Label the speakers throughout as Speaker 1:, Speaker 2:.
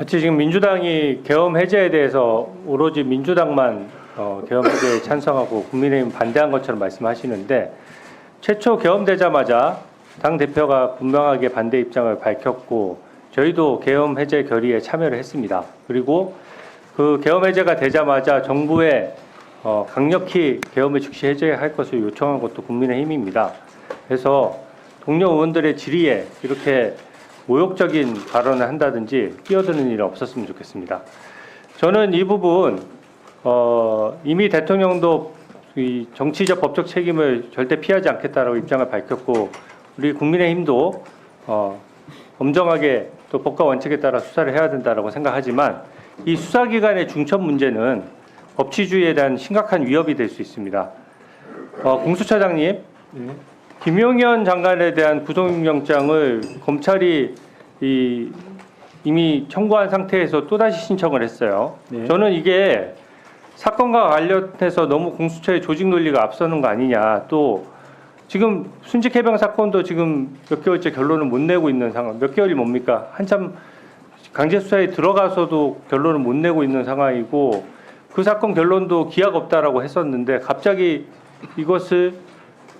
Speaker 1: 마치 지금 민주당이 계엄 해제에 대해서 오로지 민주당만 계엄 해제에 찬성하고 국민의힘 반대한 것처럼 말씀하시는데, 최초 계엄되자마자 당 대표가 분명하게 반대 입장을 밝혔고 저희도 계엄 해제 결의에 참여를 했습니다. 그리고 그 계엄 해제가 되자마자 정부에 강력히 계엄을 즉시 해제할 것을 요청한 것도 국민의힘입니다. 그래서 동료 의원들의 질의에 이렇게 모욕적인 발언을 한다든지 끼어드는 일은 없었으면 좋겠습니다. 저는 이 부분 이미 대통령도 이 정치적 법적 책임을 절대 피하지 않겠다라고 입장을 밝혔고, 우리 국민의힘도 엄정하게 또 법과 원칙에 따라 수사를 해야 된다라고 생각하지만, 이 수사기관의 중첩 문제는 법치주의에 대한 심각한 위협이 될 수 있습니다. 공수처장님, 김용현 장관에 대한 구속영장을 검찰이 이미 청구한 상태에서 또다시 신청을 했어요.
Speaker 2: 네.
Speaker 1: 저는 이게 사건과 관련해서 너무 공수처의 조직 논리가 앞서는 거 아니냐. 또 지금 순직 해병 사건도 지금 몇 개월째 결론을 못 내고 있는 상황. 몇 개월이 뭡니까? 한참 강제 수사에 들어가서도 결론을 못 내고 있는 상황이고, 그 사건 결론도 기약 없다라고 했었는데 갑자기 이것을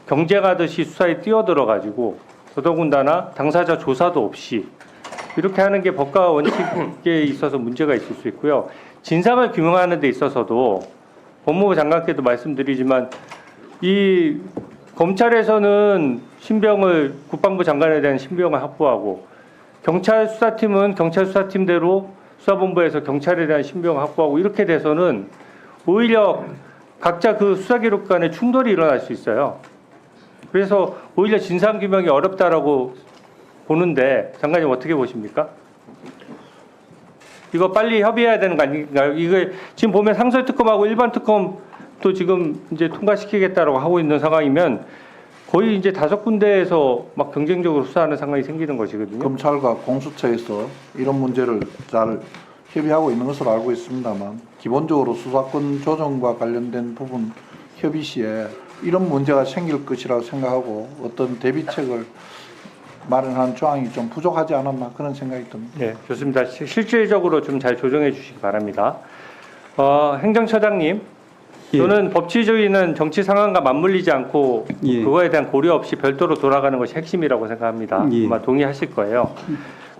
Speaker 1: 경쟁하듯이 수사에 뛰어들어 가지고, 더더군다나 당사자 조사도 없이 이렇게 하는 게 법과 원칙에 있어서 문제가 있을 수 있고요. 진상을 규명하는 데 있어서도 법무부 장관께도 말씀드리지만, 이 검찰에서는 신병을, 국방부 장관에 대한 신병을 확보하고, 경찰 수사팀은 경찰 수사팀대로 수사본부에서 경찰에 대한 신병을 확보하고, 이렇게 돼서는 오히려 각자 그 수사기록 간에 충돌이 일어날 수 있어요. 그래서 오히려 진상규명이 어렵다라고 보는데, 장관님 어떻게 보십니까? 이거 빨리 협의해야 되는 거 아닌가요? 이거 지금 보면 상설특검하고 일반 특검도 지금 이제 통과시키겠다라고 하고 있는 상황이면 거의 이제 5군데에서 막 경쟁적으로 수사하는 상황이 생기는 것이거든요.
Speaker 2: 검찰과 공수처에서 이런 문제를 잘 협의하고 있는 것으로 알고 있습니다만, 기본적으로 수사권 조정과 관련된 부분 협의 시에 이런 문제가 생길 것이라고 생각하고 어떤 대비책을 마련한 조항이 좀 부족하지 않았나, 그런 생각이 듭니다.
Speaker 1: 네, 좋습니다. 실질적으로 좀 잘 조정해 주시기 바랍니다. 행정처장님, 저는 법치주의는 정치 상황과 맞물리지 않고 그거에 대한 고려 없이 별도로 돌아가는 것이 핵심이라고 생각합니다. 아마 동의하실 거예요.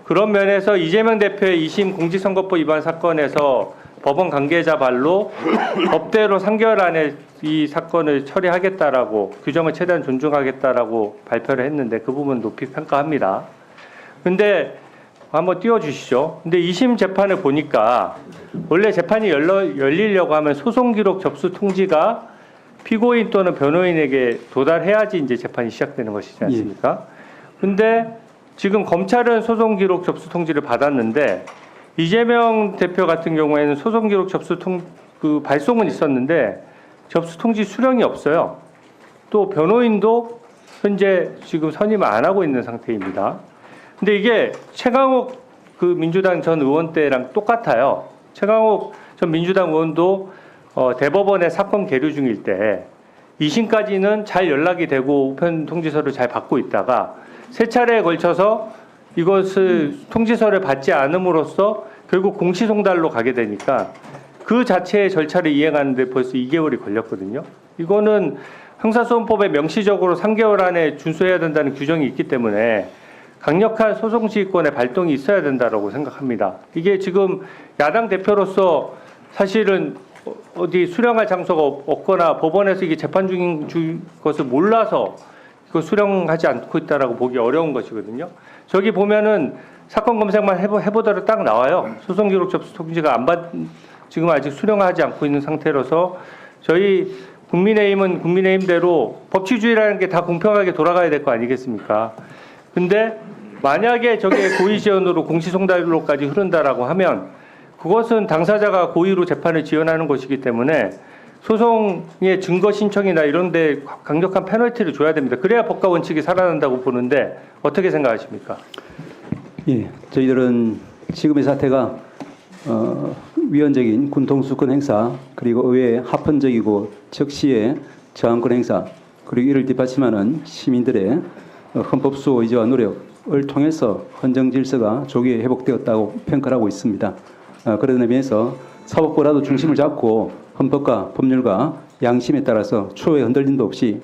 Speaker 1: 그런 면에서 이재명 대표의 2심 공직선거법 위반 사건에서 법원 관계자 발로 법대로 3개월 안에 이 사건을 처리하겠다라고, 규정을 최대한 존중하겠다라고 발표를 했는데 그 부분 높이 평가합니다. 근데 한번 띄워주시죠. 근데 2심 재판을 보니까 원래 재판이 열리려고 하면 소송 기록 접수 통지가 피고인 또는 변호인에게 도달해야지 이제 재판이 시작되는 것이지 않습니까? 근데 지금 검찰은 소송 기록 접수 통지를 받았는데, 이재명 대표 같은 경우에는 소송 기록 접수 그 발송은 있었는데 접수 통지 수령이 없어요. 또 변호인도 현재 지금 선임을 안 하고 있는 상태입니다. 근데 이게 최강욱 그 민주당 전 의원 때랑 똑같아요. 최강욱 전 민주당 의원도 대법원에 사건 계류 중일 때 2심까지는 잘 연락이 되고 우편 통지서를 잘 받고 있다가 세 차례에 걸쳐서 이것을 통지서를 받지 않음으로써 결국 공시송달로 가게 되니까 그 자체의 절차를 이행하는데 벌써 2개월이 걸렸거든요. 이거는 형사소송법에 명시적으로 3개월 안에 준수해야 된다는 규정이 있기 때문에 강력한 소송지휘권의 발동이 있어야 된다고 생각합니다. 이게 지금 야당 대표로서 사실은 어디 수령할 장소가 없거나 법원에서 이게 재판 중인 것을 몰라서 그 수령하지 않고 있다라고 보기 어려운 것이거든요. 저기 보면은 사건 검색만 해보더라도 딱 나와요. 소송 기록 접수 통지가 지금 아직 수령하지 않고 있는 상태라서 저희 국민의힘은 국민의힘대로 법치주의라는 게 다 공평하게 돌아가야 될 거 아니겠습니까? 근데 만약에 저게 고의지연으로 공시송달로까지 흐른다라고 하면 그것은 당사자가 고의로 재판을 지연하는 것이기 때문에 소송의 증거 신청이나 이런 데 강력한 페널티를 줘야 됩니다. 그래야 법과 원칙이 살아난다고 보는데 어떻게 생각하십니까?
Speaker 3: 예, 저희들은 지금의 사태가 위헌적인 군통수권 행사, 그리고 의회의 합헌적이고 적시의 저항권 행사, 그리고 이를 뒷받침하는 시민들의 헌법수호 의지와 노력, 통해서 헌정 질서가 조기에 회복되었다고 평가를 하고 있습니다. 그런 의미에서 사법부라도 중심을 잡고 헌법과 법률과 양심에 따라서 추후에 흔들림도 없이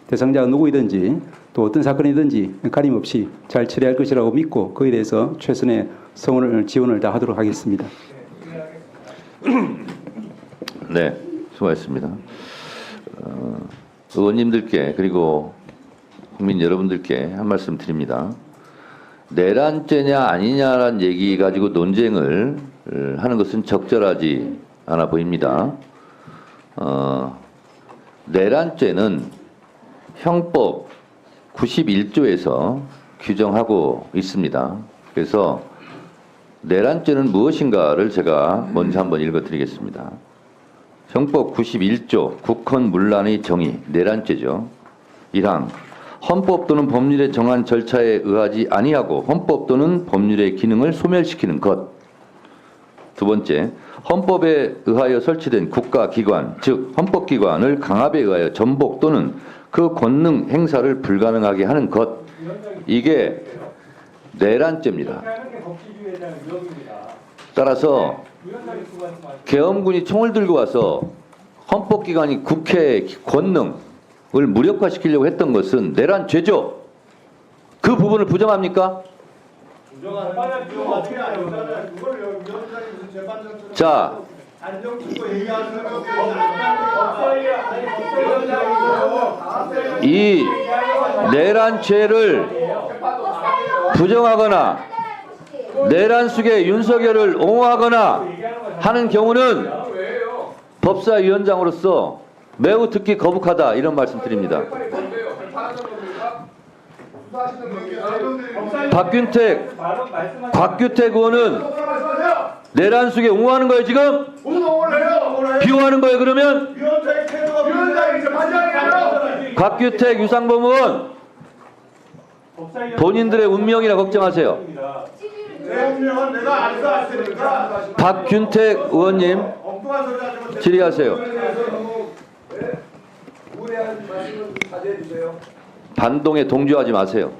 Speaker 3: 대상자가 누구이든지 또 어떤 사건이든지 가림없이 잘 처리할 것이라고 믿고 그에 대해서 최선의 성원을 지원을 다하도록 하겠습니다.
Speaker 4: 네, 수고하셨습니다. 의원님들께 그리고 국민 여러분들께 한 말씀 드립니다. 내란죄냐 아니냐라는 얘기 가지고 논쟁을 하는 것은 적절하지 않아 보입니다. 내란죄는 형법 91조에서 규정하고 있습니다. 그래서 내란죄는 무엇인가를 제가 먼저 한번 읽어드리겠습니다. 형법 91조 국헌문란의 정의, 내란죄죠. 1항 헌법 또는 법률에 정한 절차에 의하지 아니하고 헌법 또는 법률의 기능을 소멸시키는 것. 두 번째, 헌법에 의하여 설치된 국가기관, 즉 헌법기관을 강압에 의하여 전복 또는 그 권능 행사를 불가능하게 하는 것. 이게 내란죄입니다. 따라서 계엄군이 총을 들고 와서 헌법기관이 국회의 권능을 무력화시키려고 했던 것은 내란죄죠. 그 부분을 부정합니까? 자, 이 내란죄를 부정하거나 내란 속에 윤석열을 옹호하거나 하는 경우는 법사위원장으로서 매우 듣기 거북하다 이런 말씀 드립니다. 곽규택 의원은 내란 속에 옹호하는 거예요 지금? 비호하는 거예요 그러면? 곽규택 유상범 의원 본인들의 운명이라 걱정하세요. 박균택 의원님 질의하세요. 반동에 동조하지 마세요.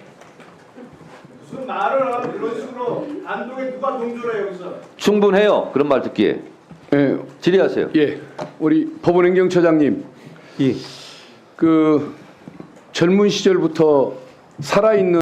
Speaker 5: 무슨 말을 이런 식으로 반동에 누가 동조를 해요 여기서?
Speaker 4: 충분해요. 그런 말 듣기에.
Speaker 6: 예,
Speaker 4: 질의하세요.
Speaker 6: 예, 우리 법원행정처장님,
Speaker 3: 예.
Speaker 6: 그 젊은 시절부터 살아있는